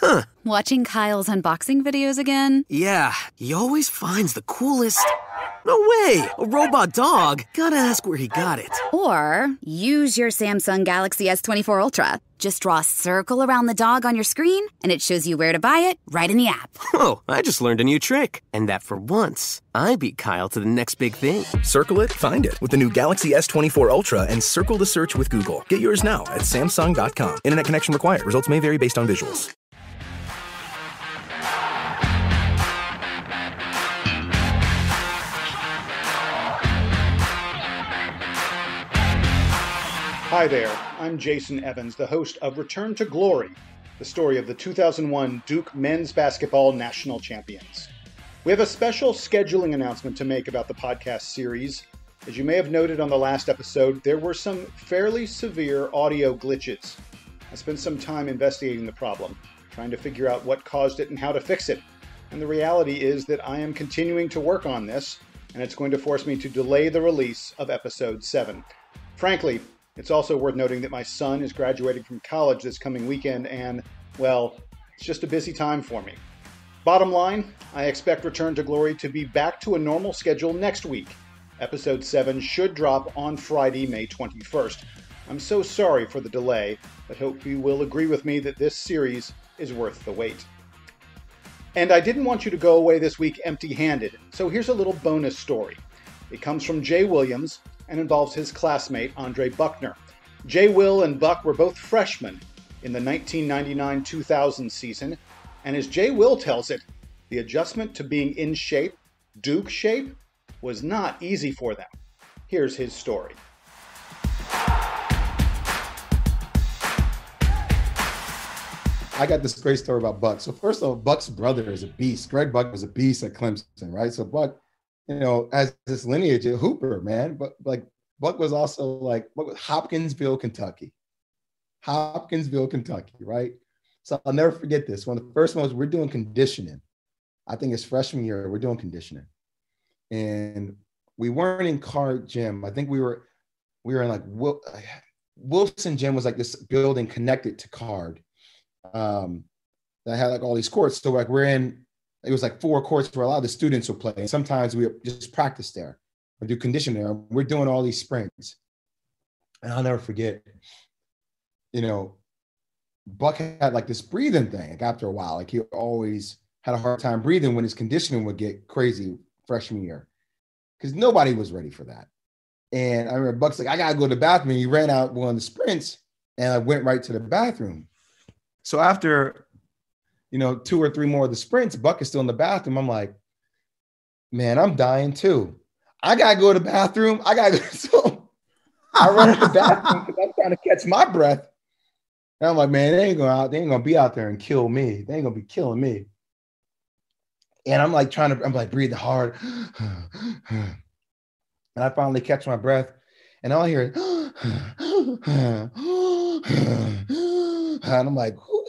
Huh. Watching Kyle's unboxing videos again? Yeah, he always finds the coolest... No way! A robot dog? Gotta ask where he got it. Or use your Samsung Galaxy S24 Ultra. Just draw a circle around the dog on your screen, and it shows you where to buy it right in the app. Oh, I just learned a new trick. And that for once, I beat Kyle to the next big thing. Circle it, find it with the new Galaxy S24 Ultra and circle the search with Google. Get yours now at Samsung.com. Internet connection required. Results may vary based on visuals. Hi there, I'm Jason Evans, the host of Return to Glory, the story of the 2001 Duke men's basketball national champions. We have a special scheduling announcement to make about the podcast series. As you may have noted on the last episode, there were some fairly severe audio glitches. I spent some time investigating the problem, trying to figure out what caused it and how to fix it. And the reality is that I am continuing to work on this, and it's going to force me to delay the release of episode 7. Frankly, it's also worth noting that my son is graduating from college this coming weekend and, well, it's just a busy time for me. Bottom line, I expect Return to Glory to be back to a normal schedule next week. Episode 7 should drop on Friday, May 21st. I'm so sorry for the delay, but hope you will agree with me that this series is worth the wait. And I didn't want you to go away this week empty-handed, so here's a little bonus story. It comes from Jay Williams and involves his classmate, Andre Buckner. Jay, Will, and Buck were both freshmen in the 1999-2000 season, and as Jay Will tells it, the adjustment to being in shape, Duke shape, was not easy for them. Here's his story. I got this great story about Buck. So first of all, Buck's brother is a beast. Greg Buck was a beast at Clemson, right? So Buck, as this lineage, a hooper, man. But like Buck was also like Hopkinsville, Kentucky. Hopkinsville, Kentucky, right? So I'll never forget this. One of the first ones, we're doing conditioning. I think it's freshman year, we're doing conditioning. And we weren't in Card Gym. I think we were in like Wilson Gym was like this building connected to Card. That had like all these courts. So like it was like 4 courts where a lot of the students would play. And sometimes we would just practice there or do conditioning there. We're doing all these sprints. And I'll never forget, Buck had like this breathing thing. Like after a while, like he always had a hard time breathing when his conditioning would get crazy freshman year because nobody was ready for that. And I remember Buck's like, I got to go to the bathroom. He ran out one of the sprints and I went right to the bathroom. So after, 2 or 3 more of the sprints, Buck is still in the bathroom. I'm like, man, I'm dying too. I got to go to the bathroom. So I run to the bathroom because I'm trying to catch my breath. And I'm like, man, they ain't going to be out there and kill me. They ain't going to be killing me. And I'm like breathing hard. And I finally catch my breath. And all I hear is, and I'm like, who's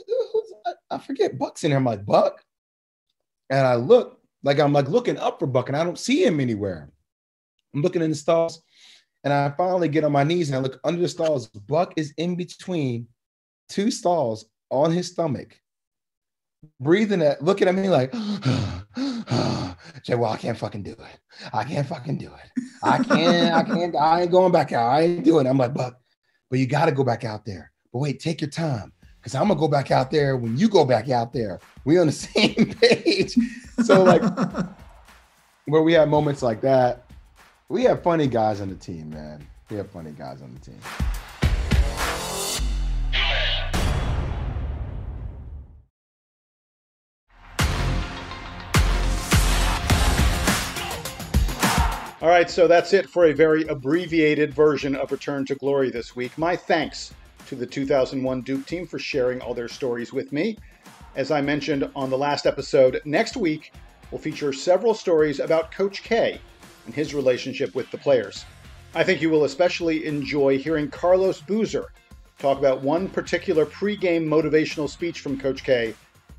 I forget Buck's in there. I'm like, Buck? And I look, I'm looking up for Buck and I don't see him anywhere. I'm looking in the stalls and I finally get on my knees and I look under the stalls. Buck is in between 2 stalls on his stomach, breathing looking at me like, Jay, well, I can't fucking do it. I ain't going back out. I ain't doing it. I'm like, Buck, but you got to go back out there. But wait, take your time. Because I'm going to go back out there when you go back out there. We on the same page. So like where we have moments like that, we have funny guys on the team, man. We have funny guys on the team. All right, so that's it for a very abbreviated version of Return to Glory this week. My thanks to the 2001 Duke team for sharing all their stories with me. As I mentioned on the last episode, next week will feature several stories about Coach K and his relationship with the players. I think you will especially enjoy hearing Carlos Boozer talk about one particular pregame motivational speech from Coach K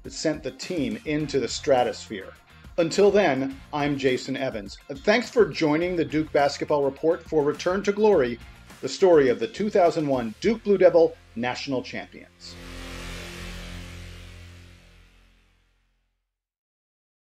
that sent the team into the stratosphere. Until then, I'm Jason Evans. Thanks for joining the Duke Basketball Report for Return to Glory, the story of the 2001 Duke Blue Devil National Champions.